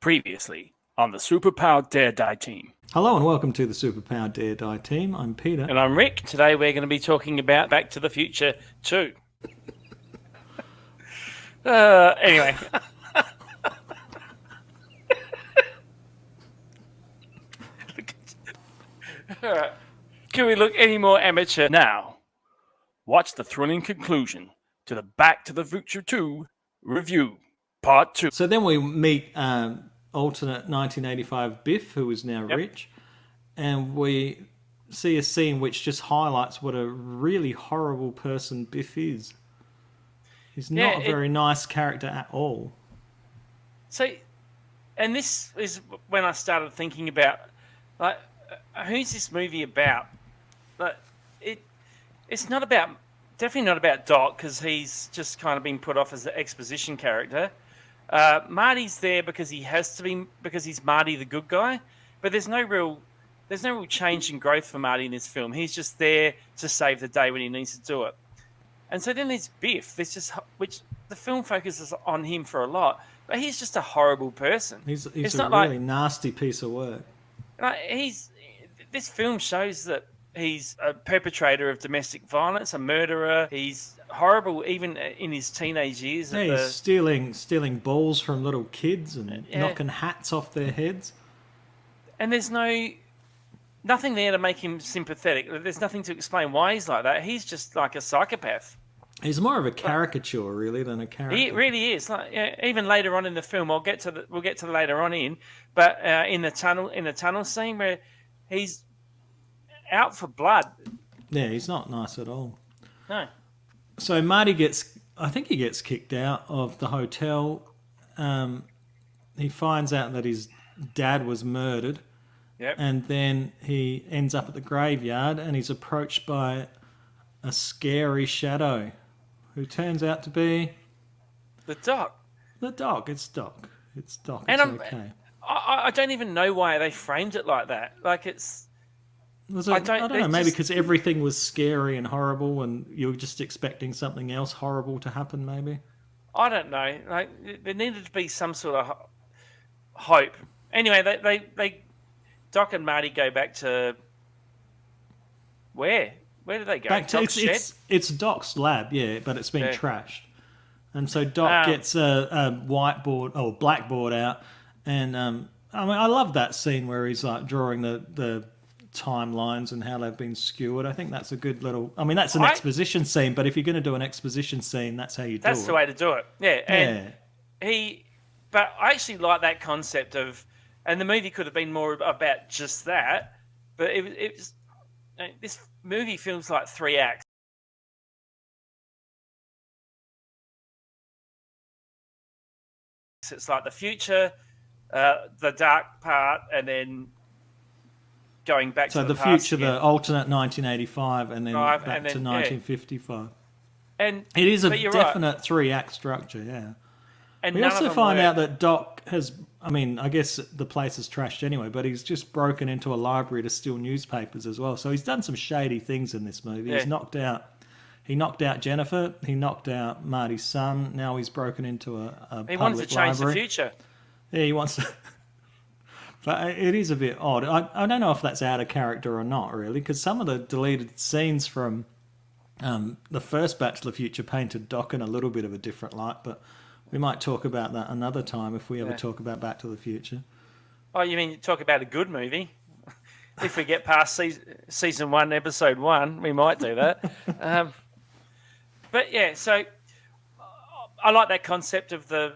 Previously on the Superpowered Dare Die team. Hello and welcome to the Superpowered Dare Die team. I'm Peter. And I'm Rick. Today we're going to be talking about Back to the Future 2. Anyway. Alright. Can we look any more amateur now? Watch the thrilling conclusion to the Back to the Future 2 review, part 2. So then we meet alternate 1985 Biff, who is now rich, and we see a scene which just highlights what a really horrible person Biff is. He's not a very nice character at all. So, and this is when I started thinking about, like, who's this movie about? Like, it's not about, definitely not about Doc, because he's just kind of been put off as an exposition character. Marty's there because he has to be, because he's Marty the good guy, but there's no real change in growth for Marty in this film. He's just there to save the day when he needs to do it. And so then there's Biff. Which the film focuses on him for a lot, but he's just a horrible person. He's a really nasty piece of work. This film shows that he's a perpetrator of domestic violence, a murderer. He's horrible even in his teenage years. Yeah, he's stealing balls from little kids and knocking hats off their heads. And there's nothing there to make him sympathetic. There's nothing to explain why he's like that. He's just like a psychopath. He's more of a caricature, really, than a character. He really is. Like, even later on in the film, we'll get to the later on in, but in the tunnel scene where he's out for blood. Yeah, he's not nice at all. No. So Marty gets kicked out of the hotel. He finds out that his dad was murdered. Yep. And then he ends up at the graveyard and he's approached by a scary shadow who turns out to be the Doc. The Doc. It's Doc. It's Doc. And it's okay. I don't even know why they framed it like that. Like I don't know. Maybe because everything was scary and horrible, and you were just expecting something else horrible to happen. Maybe. I don't know. Like there needed to be some sort of hope. Anyway, they Doc and Marty go back to where? Where do they go? Back to it's Doc's lab, yeah, but it's been trashed, and so Doc gets a whiteboard or blackboard out, and I love that scene where he's like drawing the timelines and how they've been skewered. I think that's a good little. I mean, that's an exposition scene, but if you're going to do an exposition scene, that's how you do it. That's the way to do it. Yeah, and but I actually like that concept of. And the movie could have been more about just that, but it was. This movie feels like 3 acts. It's like the future, the dark part, and then going back to the past future, again. The alternate 1985, and then back to 1955. And it is a definite 3-act structure, yeah. And we also find out that Doc has, I mean, I guess the place is trashed anyway, but he's just broken into a library to steal newspapers as well. So he's done some shady things in this movie. Yeah. He knocked out Jennifer. He knocked out Marty's son. Now he's broken into a public library. He wants to change the future. Yeah, he wants to. But it is a bit odd. I don't know if that's out of character or not, really, because some of the deleted scenes from the first Back to the Future painted Doc in a little bit of a different light, but we might talk about that another time if we ever talk about Back to the Future. Oh, you mean talk about a good movie? If we get past season 1, episode 1, we might do that. But yeah, so I like that concept of that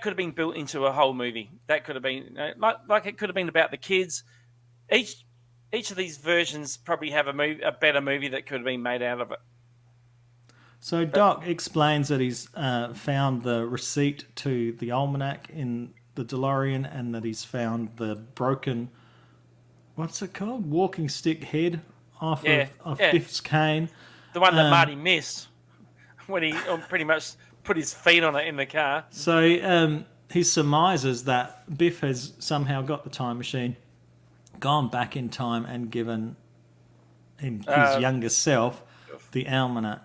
could have been built into a whole movie. That could have been like it could have been about the kids. Each of these versions probably have a better movie that could have been made out of it. So Doc explains that he's found the receipt to the almanac in the DeLorean, and that he's found the broken, what's it called? Walking stick head off of Biff's cane. The one that Marty missed when he pretty much put his feet on it in the car. So he surmises that Biff has somehow got the time machine, gone back in time and given his younger self the almanac.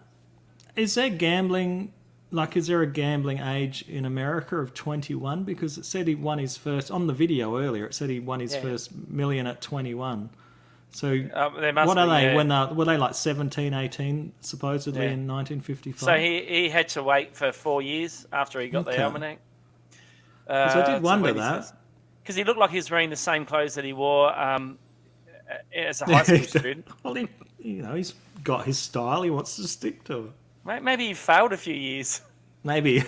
Is there gambling like, is there a gambling age in America of 21? Because it said he won his first, on the video earlier, it said he won his first million at 21. So there must what are be, they? yeah. When were they like 17, 18, supposedly in 1955? So he had to wait for 4 years after he got the almanac. Because I did wonder that. Because he looked like he was wearing the same clothes that he wore as a high school student. Well, he's got his style. He wants to stick to it. Maybe he failed a few years. Maybe.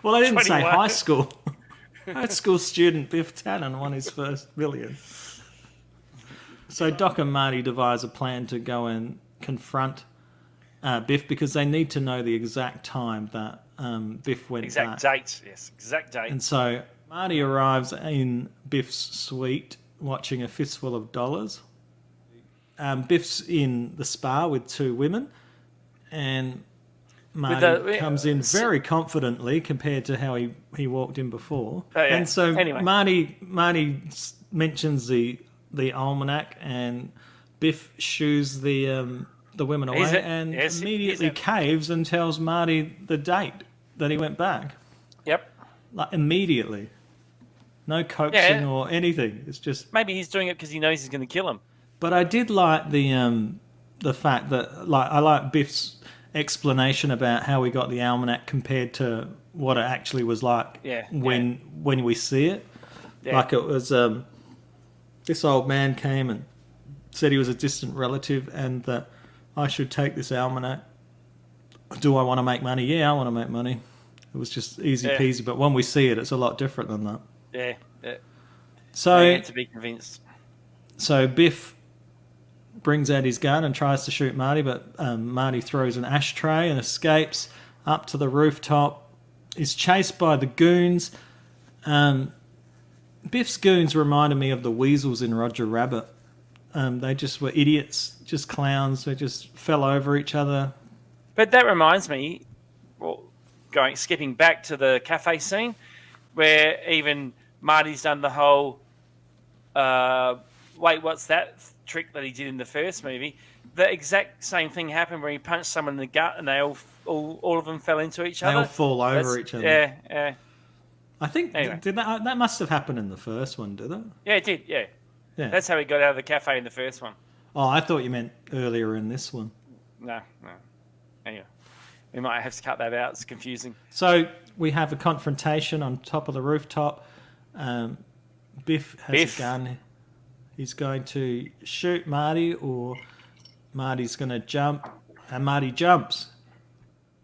Well, I didn't say 21. high school. High school student Biff Tannen won his first million. So Doc and Marty devise a plan to go and confront Biff because they need to know the exact time that Biff went back. Exact date, yes. Exact date. And so Marty arrives in Biff's suite watching A Fistful of Dollars. Biff's in the spa with two women, and Marty comes in very confidently compared to how he walked in before. Oh, yeah. And so anyway. Marty mentions the almanac, and Biff shoos the women away and immediately caves and tells Marty the date that he went back. Yep. Like immediately. No coaxing or anything. It's just maybe he's doing it because he knows he's going to kill him. But I did like the fact that I like Biff's explanation about how we got the almanac compared to what it actually was like when we see it. Yeah. Like it was this old man came and said he was a distant relative and that I should take this almanac. Do I want to make money? Yeah, I want to make money. It was just easy peasy. But when we see it, it's a lot different than that. Yeah. So I had to be convinced. So Biff brings out his gun and tries to shoot Marty, but Marty throws an ashtray and escapes up to the rooftop. He's chased by the goons. Biff's goons reminded me of the weasels in Roger Rabbit. They just were idiots, just clowns. They just fell over each other. But that reminds me, skipping back to the cafe scene, where even Marty's done the whole, wait, what's that trick that he did in the first movie? The exact same thing happened where he punched someone in the gut and they all of them fell into each other. They all fall over each other. Yeah. I think did that must have happened in the first one, did it? Yeah, it did. Yeah. That's how he got out of the cafe in the first one. Oh, I thought you meant earlier in this one. No. Anyway, we might have to cut that out. It's confusing. So we have a confrontation on top of the rooftop. Biff has a gun. He's going to shoot Marty, or Marty's going to jump, and Marty jumps.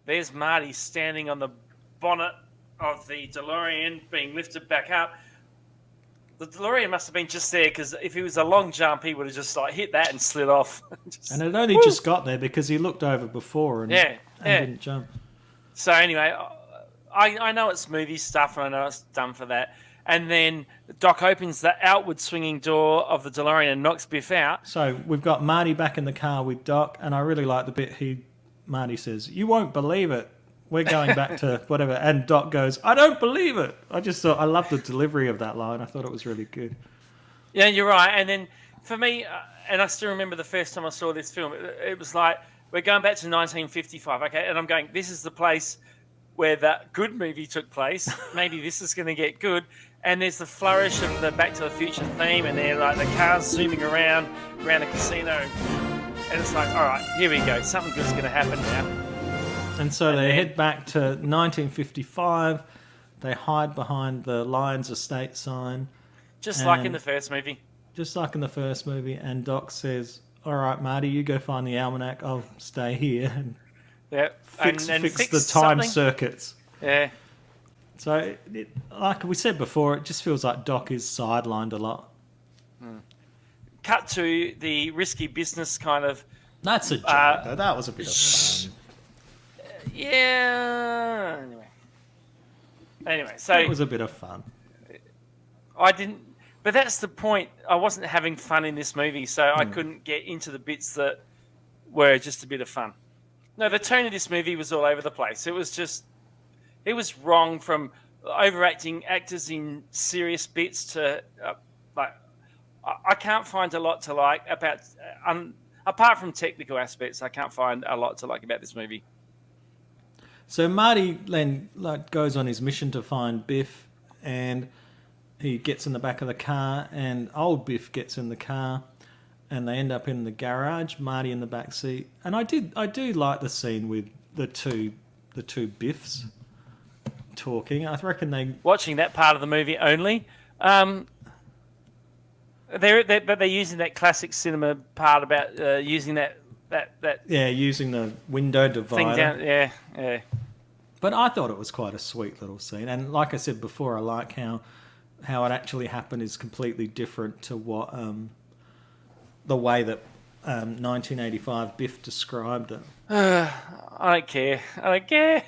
There's Marty standing on the bonnet of the DeLorean being lifted back up. The DeLorean must have been just there because if it was a long jump, he would have just hit that and slid off. And it only just got there because he looked over before and didn't jump. So anyway, I know it's movie stuff and I know it's done for that. And then Doc opens the outward swinging door of the DeLorean and knocks Biff out. So we've got Marty back in the car with Doc, and I really like the bit Marty says, "You won't believe it. We're going back to whatever." And Doc goes, "I don't believe it." I love the delivery of that line. I thought it was really good. Yeah, you're right. And then for me, and I still remember the first time I saw this film, it was like, we're going back to 1955, okay? And I'm going, this is the place where that good movie took place. Maybe this is going to get good. And there's the flourish of the Back to the Future theme, and they're like the cars zooming around the casino. And it's like, all right, here we go. Something good's going to happen now. And so they head back to 1955. They hide behind the Lions Estate sign. Just like in the first movie. Just like in the first movie. And Doc says, all right, Marty, you go find the almanac. I'll stay here and fix the time circuits. Yeah. So, like we said before, it just feels like Doc is sidelined a lot. Cut to the risky business kind of... That's a joke, though. That was a bit of fun. Yeah. Anyway, so it was a bit of fun. I didn't, but that's the point. I wasn't having fun in this movie, so I couldn't get into the bits that were just a bit of fun. No, the tone of this movie was all over the place. It was wrong, from overacting actors in serious bits to I can't find a lot to like about apart from technical aspects. I can't find a lot to like about this movie. So Marty then goes on his mission to find Biff, and he gets in the back of the car, and old Biff gets in the car, and they end up in the garage. Marty in the back seat, and I do like the scene with the two Biffs talking. I reckon they watching that part of the movie only. They're using that classic cinema part about using that using the window divider thing down. Yeah. But I thought it was quite a sweet little scene, and like I said before, I like how it actually happened is completely different to what the way that 1985 Biff described it. I don't care.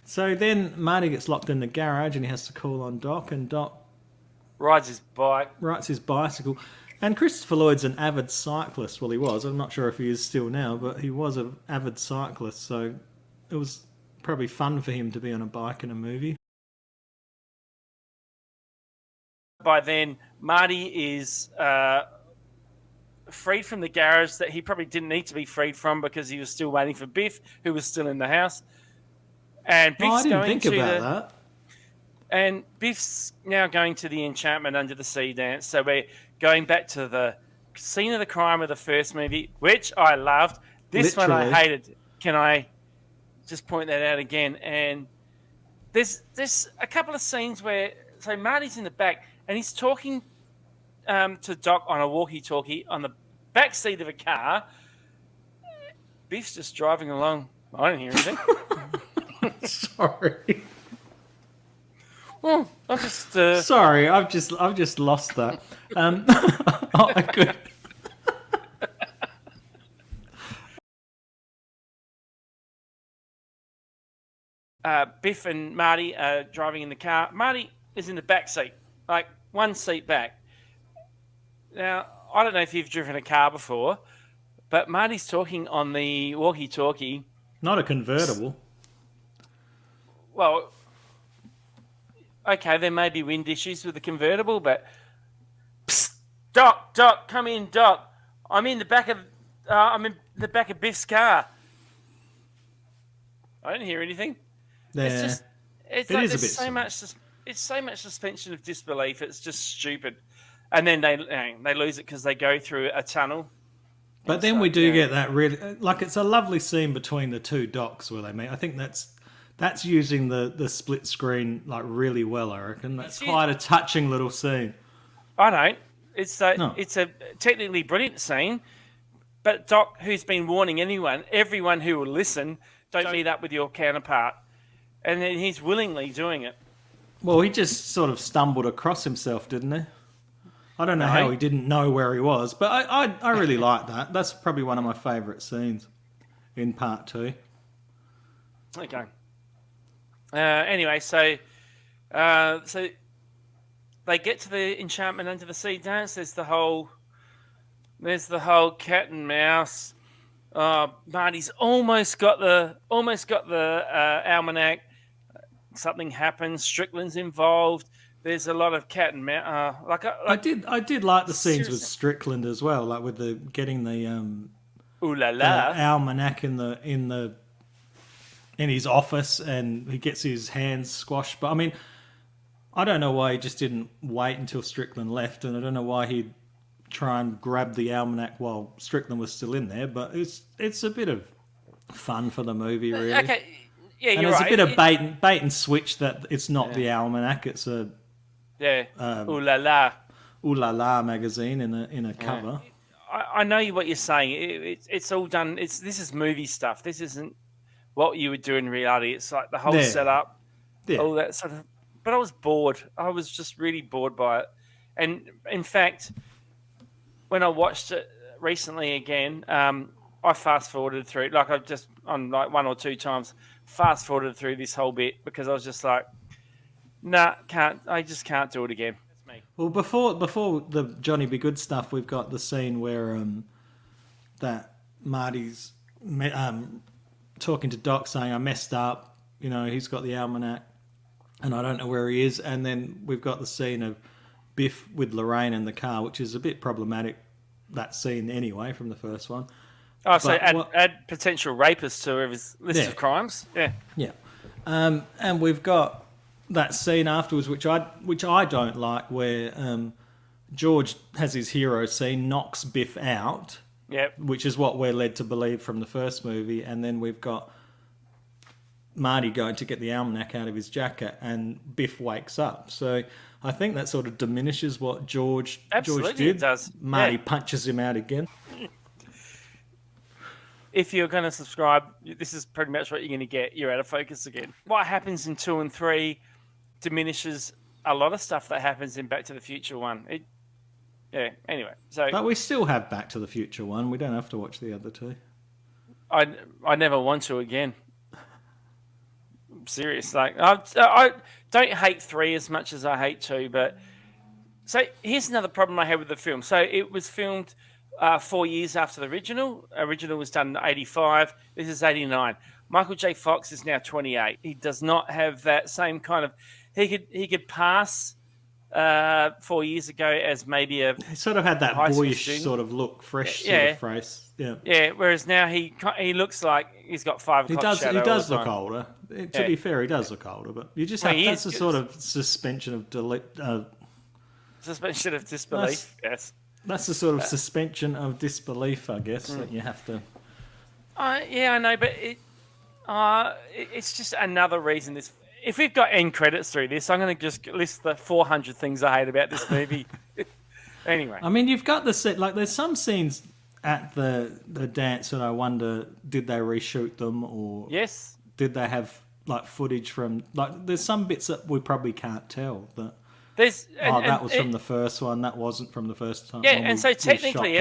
So then Marty gets locked in the garage, and he has to call on Doc, and Doc rides his bicycle. And Christopher Lloyd's an avid cyclist. Well, he was. I'm not sure if he is still now, but he was an avid cyclist, so it was probably fun for him to be on a bike in a movie. By then, Marty is freed from the garage that he probably didn't need to be freed from because he was still waiting for Biff, who was still in the house. And Biff's I didn't think about that. And Biff's now going to the Enchantment Under the Sea dance. So we're going back to the scene of the crime of the first movie, which I loved. This Literally. one I hated. Can I just point that out again? And there's a couple of scenes where, so Marty's in the back and he's talking to Doc on a walkie-talkie on the back seat of a car. Biff's just driving along. I don't hear anything. Sorry. Well, I'm just sorry. I've just lost that. I could. Biff and Marty are driving in the car. Marty is in the back seat, like one seat back. Now, I don't know if you've driven a car before, but Marty's talking on the walkie-talkie. Not a convertible. Well, okay, there may be wind issues with the convertible, but psst, Doc, come in, Doc. I'm in the back of Biff's car. I don't hear anything. Yeah. It's it like is a there's bit it's so much suspension of disbelief. It's just stupid. And then they lose it because they go through a tunnel. But then we do get that really, like, it's a lovely scene between the two Docs where they meet. I think that's using the split screen like really well. I reckon that's quite a touching little scene. I don't. It's a technically brilliant scene, but Doc, who's been warning everyone who will listen, don't meet up with your counterpart, and then he's willingly doing it. Well, he just sort of stumbled across himself, didn't he? I don't know how he didn't know where he was, but I really like that. That's probably one of my favourite scenes in part 2. Okay. Anyway, so they get to the Enchantment Under the Sea dance. There's the whole cat and mouse. Marty's almost got the almanac. Something happens. Strickland's involved. There's a lot of cat and mouse. I did like the scenes with Strickland as well, like with the getting the ooh la la almanac in his office, and he gets his hands squashed. But I mean, I don't know why he just didn't wait until Strickland left, and I don't know why he'd try and grab the almanac while Strickland was still in there. But it's a bit of fun for the movie, really. Okay, yeah, and you're there's right. a bit of bait and switch that it's not the almanac; it's a ooh la la. Ooh La La magazine in a cover. I know what you're saying. It's all done. This is movie stuff. This isn't what you would do in reality. It's like the whole setup, all that sort of. But I was bored. I was just really bored by it. And in fact, when I watched it recently again, I fast forwarded through. Like I've just on like 1 or 2 times fast forwarded through this whole bit because I was just like, nah, can't. I just can't do it again. Well, before the Johnny Be Good stuff, we've got the scene where that Marty's talking to Doc, saying, "I messed up. You know, he's got the almanac, and I don't know where he is." And then we've got the scene of Biff with Lorraine in the car, which is a bit problematic. That scene, anyway, from the first one. Oh, so add potential rapists to his list of crimes. Yeah. Yeah. And we've got that scene afterwards, which I don't like, where George has his hero scene, knocks Biff out. Yep. Which is what we're led to believe from the first movie, and then we've got Marty going to get the almanac out of his jacket, and Biff wakes up. So I think that sort of diminishes what George did. It does. Marty punches him out again. If you're going to subscribe, this is pretty much what you're going to get. You're out of focus again. What happens in 2 and 3 diminishes a lot of stuff that happens in Back to the Future 1. Anyway. But we still have Back to the Future 1. We don't have to watch the other 2. I never want to again. I'm serious. Like I don't hate 3 as much as I hate 2, but so here's another problem I had with the film. So it was filmed 4 years after the original. Original was done in 85. This is 89. Michael J. Fox is now 28. He does not have that same kind of. He could pass 4 years ago as maybe he sort of had that boyish sort of look, fresh sort of face. Yeah. Yeah. Whereas now he looks like he's got 5 o'clock shadow. He does look older. To be fair, he does look older, but you just have that's a sort of suspension of suspension of disbelief. Yes. That's the sort of suspension of disbelief, I guess, that you have to. Yeah, I know, but it's just another reason this. If we've got end credits through this, I'm going to just list the 400 things I hate about this movie. Anyway. I mean, you've got the set. Like, there's some scenes at the dance that I wonder, did they reshoot them, or yes, did they have like footage from? Like, there's some bits that we probably can't tell that. That was from the first one. That wasn't from the first time. Yeah, and so technically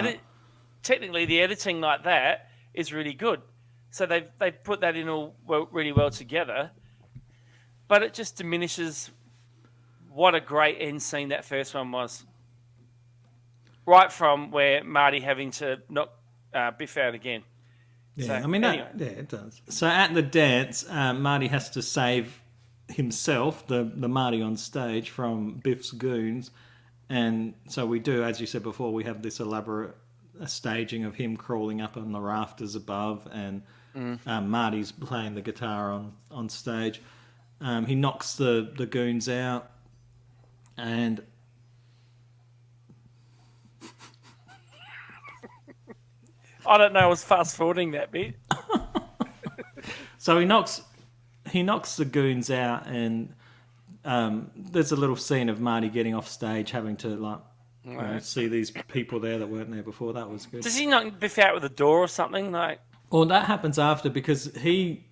the editing like that is really good. So they put that in really well together, but it just diminishes what a great end scene that first one was. Right from where Marty having to knock Biff out again. Yeah, so, I mean, it does. So at the dance, Marty has to save himself, the Marty on stage, from Biff's goons, and so we do, as you said before, we have this elaborate staging of him crawling up on the rafters above, and Marty's playing the guitar on stage. He knocks the goons out, and I don't know, I was fast forwarding that bit. So he knocks the goons out, and there's a little scene of Marty getting off stage, having to see these people there that weren't there before. That was good. Does he knock Biff out with a door or something? Well, that happens after because he's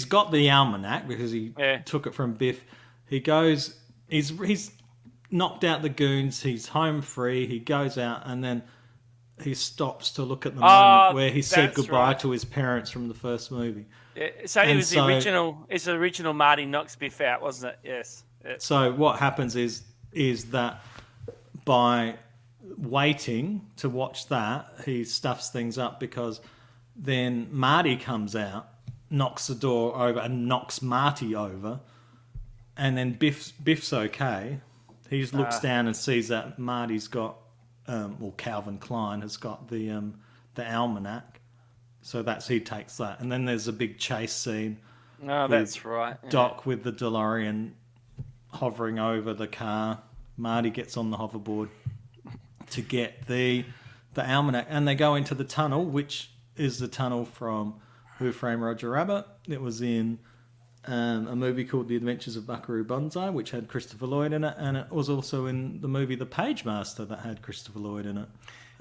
got the almanac because he took it from Biff. He goes, he's knocked out the goons. He's home free. He goes out, and then he stops to look at the moment where he said goodbye to his parents from the first movie. Yeah, so it was the original. It's the original Marty knocks Biff out, wasn't it? Yes. Yeah. So what happens is that by waiting to watch that, he stuffs things up because then Marty comes out, knocks the door over, and knocks Marty over, and then Biff's okay. He just looks down and sees that Marty's got, Calvin Klein has got the almanac. So he takes that. And then there's a big chase scene. Oh, that's right. Yeah. Doc with the DeLorean hovering over the car. Marty gets on the hoverboard to get the almanac. And they go into the tunnel, which is the tunnel from Who Framed Roger Rabbit. It was in a movie called The Adventures of Buckaroo Banzai, which had Christopher Lloyd in it. And it was also in the movie The Page Master that had Christopher Lloyd in it.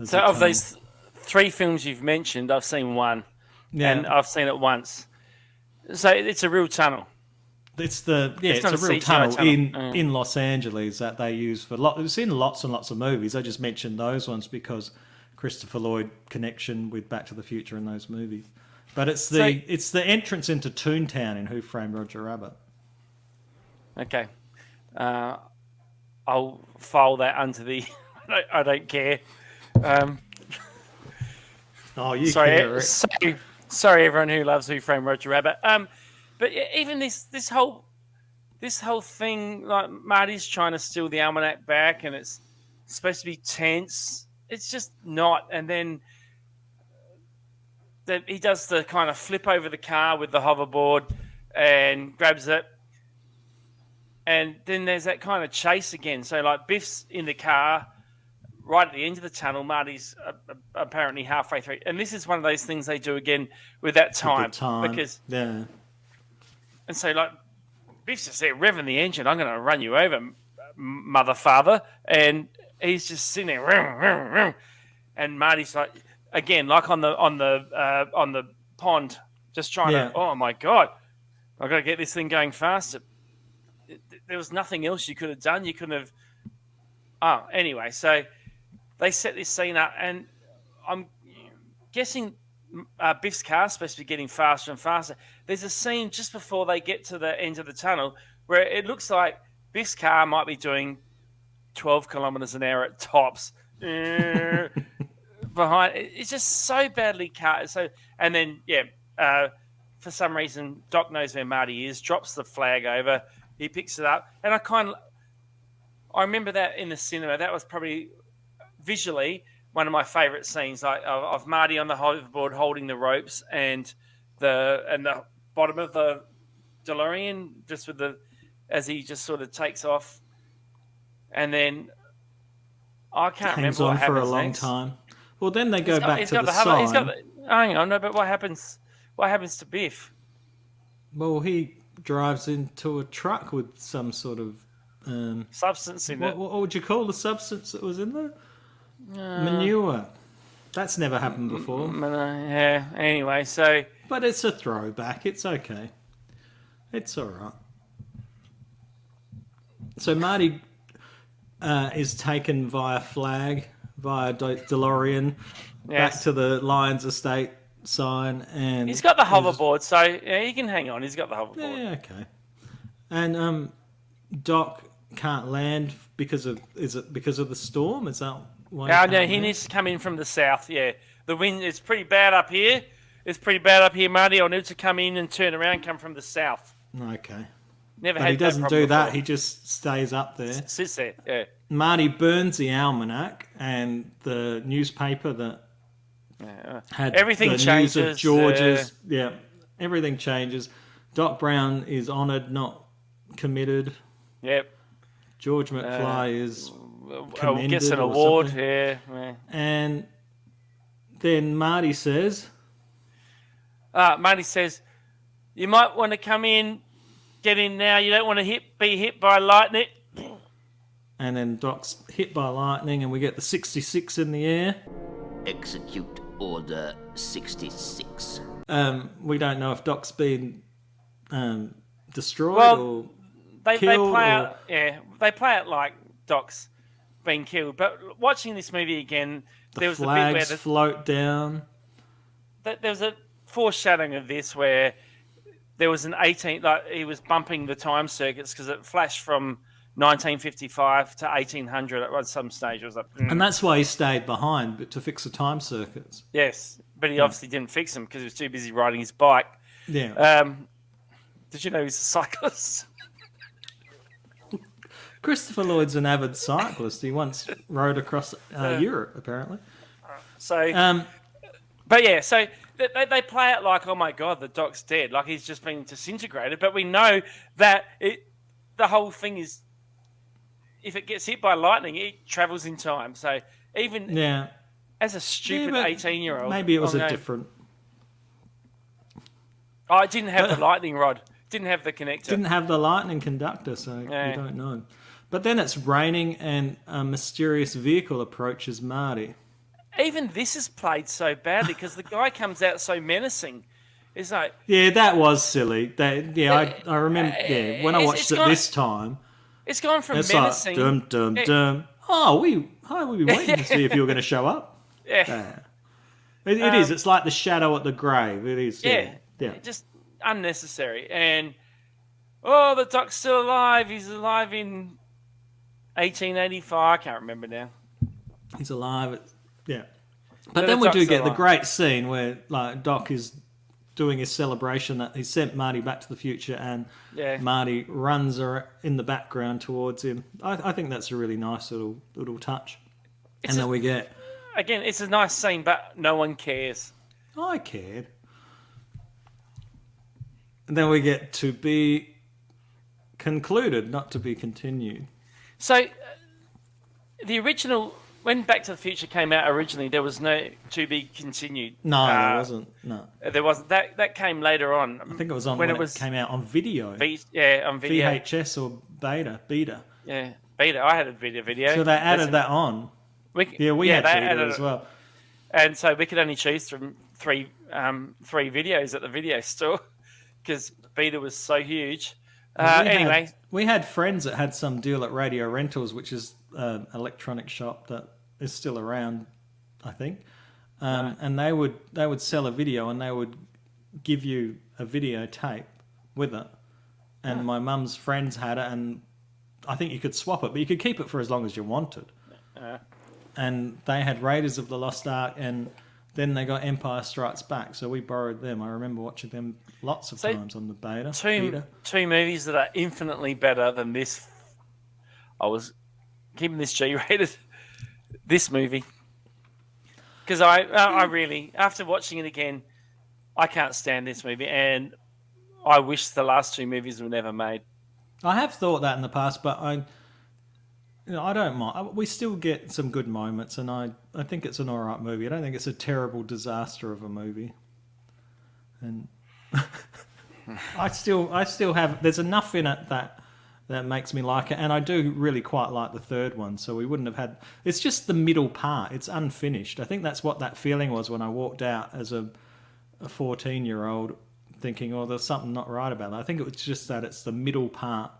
So of these 3 films you've mentioned, I've seen one, and I've seen it once. So it's a real tunnel. It's a real tunnel in Los Angeles that they use for it's in lots and lots of movies. I just mentioned those ones because Christopher Lloyd connection with Back to the Future in those movies. But it's the entrance into Toontown in Who Framed Roger Rabbit. Okay, I'll file that under the. I don't care. Sorry, everyone who loves Who Framed Roger Rabbit. But even this whole thing, like Marty's trying to steal the almanac back, and it's supposed to be tense. It's just not. And then he does the kind of flip over the car with the hoverboard and grabs it. And then there's that kind of chase again. So, like, Biff's in the car right at the end of the tunnel. Marty's apparently halfway through. And this is one of those things they do again with that time. With the time. Because, yeah. And so, like, Biff's just there revving the engine. I'm going to run you over, mother father. And he's just sitting there. Vroom, vroom, vroom. And Marty's like, again, like on the pond, just trying to, oh, my God, I've got to get this thing going faster. There was nothing else you could have done. You couldn't have. Oh, anyway, so they set this scene up, and I'm guessing Biff's car is supposed to be getting faster and faster. There's a scene just before they get to the end of the tunnel where it looks like Biff's car might be doing 12 kilometers an hour at tops. Behind, it's just so badly cut. So, and then for some reason, Doc knows where Marty is, drops the flag over. He picks it up, and I remember that in the cinema. That was probably visually one of my favourite scenes, like of Marty on the hoverboard holding the ropes and the bottom of the DeLorean, just with as he just sort of takes off, and then I can't remember what happens for a long next. time. Well, then they go back to the sign. Hang on, no, but what happens? What happens to Biff? Well, he drives into a truck with some sort of substance in it. What would you call the substance that was in there? Manure. That's never happened before. Yeah. Anyway, so. But it's a throwback. It's okay. It's all right. So Marty is taken via DeLorean, back to the Lions Estate sign, and he's got the hoverboard, so yeah, he can hang on. He's got the hoverboard. Yeah, okay. And Doc can't land because of the storm? Is that why? No, he needs to come in from the south. Yeah, the wind is pretty bad up here. It's pretty bad up here, Marty. I'll need to come in and turn around, come from the south. Okay. But he doesn't do that. He just stays up there. Sits there. Yeah. Marty burns the almanac and the newspaper that had everything the changes. News of George's. Everything changes. Doc Brown is honoured, not committed. Yep. George McFly is commended. Gets an award. Yeah. And then Marty says, you might want to come in, get in now. You don't want to be hit by lightning. And then Doc's hit by lightning, and we get the 66 in the air. Execute Order 66. We don't know if Doc's been destroyed or killed. They play it like Doc's been killed. But watching this movie again, there was flags a bit where float down. There was a foreshadowing of this where there was he was bumping the time circuits because it flashed from 1955 to 1800 at some stage. It was like, and that's why he stayed behind, to fix the time circuits. Yes, but he obviously didn't fix them because he was too busy riding his bike. Yeah. Did you know he's a cyclist? Christopher Lloyd's an avid cyclist. He once rode across Europe, apparently. So, but yeah, so they play it like, oh my God, the Doc's dead, like he's just been disintegrated. But we know that the whole thing is, if it gets hit by lightning, it travels in time. So even as a stupid 18-year-old, maybe it was a different. Oh, it didn't have the lightning rod. Didn't have the connector. Didn't have the lightning conductor, so we don't know. But then it's raining, and a mysterious vehicle approaches Marty. Even this is played so badly because the guy comes out so menacing. It's like, that was silly. I remember. When I watched it this time, it's gone from like, menacing. dum dum dum. Oh, we were waiting to see if you were going to show up. Yeah, it is. It's like the shadow at the grave. It is. Yeah. Just unnecessary. And the Doc's still alive. He's alive in 1885. I can't remember now. He's alive. But then we do get the great scene where Doc is doing his celebration that he sent Marty back to the future, and Marty runs in the background towards him. I think that's a really nice little touch. Then we get... Again, it's a nice scene, but no one cares. I cared. And then we get to be concluded, not to be continued. So, the original, when Back to the Future came out originally, there was no to be continued. No, there wasn't. No, there wasn't. That came later on. I think it was on when it came out on video. On video. VHS or Beta. Yeah, Beta. I had a video. So they added that on. We had Beta as well. And so we could only choose from three videos at the video store because Beta was so huge. We had friends that had some deal at Radio Rentals, which is an electronic shop that is still around, I think. And they would sell a video, and they would give you a videotape with it. And my mum's friends had it, and I think you could swap it, but you could keep it for as long as you wanted. And they had Raiders of the Lost Ark, and then they got Empire Strikes Back, so we borrowed them. I remember watching them lots of times on the Beta. Two movies that are infinitely better than this. I was keeping this G-rated. This movie, because I really, after watching it again, I can't stand this movie, and I wish the last two movies were never made. I have thought that in the past, but I don't mind. We still get some good moments, and I think it's an all right movie. I don't think it's a terrible disaster of a movie. And I still have. There's enough in it that makes me like it, and I do really quite like the third one. So we wouldn't have had. It's just the middle part. It's unfinished. I think that's what that feeling was when I walked out as a 14-year-old, thinking, "Oh, there's something not right about that." I think it was just that it's the middle part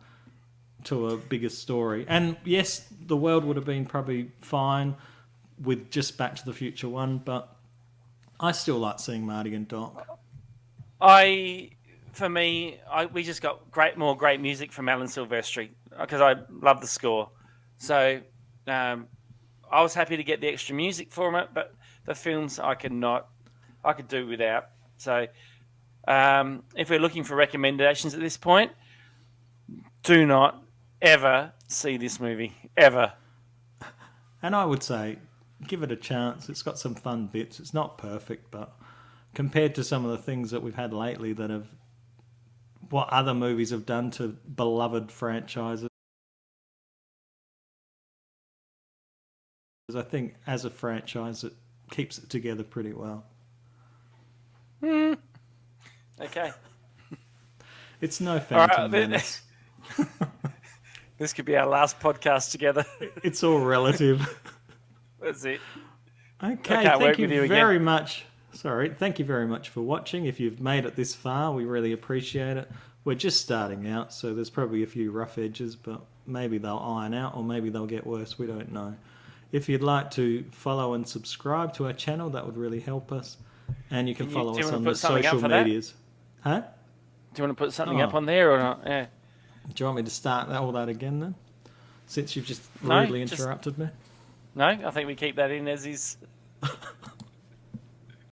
to a bigger story. And yes, the world would have been probably fine with just Back to the Future 1, but I still like seeing Marty and Doc. We just got more great music from Alan Silvestri because I love the score. So I was happy to get the extra music for it, but the films I could do without. So if we're looking for recommendations at this point, do not ever see this movie, ever. And I would say, give it a chance. It's got some fun bits. It's not perfect, but compared to some of the things that we've had lately what other movies have done to beloved franchises, I think as a franchise it keeps it together pretty well. Okay. It's no Phantom Menace. This could be our last podcast together. It's all relative. That's it. Okay, thank you very much. Thank you very much for watching. If you've made it this far, we really appreciate it. We're just starting out, so there's probably a few rough edges, but maybe they'll iron out or maybe they'll get worse. We don't know. If you'd like to follow and subscribe to our channel, that would really help us. And you can follow us on the social medias. Huh? Do you want to put something up on there or not? Yeah. Do you want me to start all that again then? Since you've just rudely interrupted me? No, I think we keep that in as is.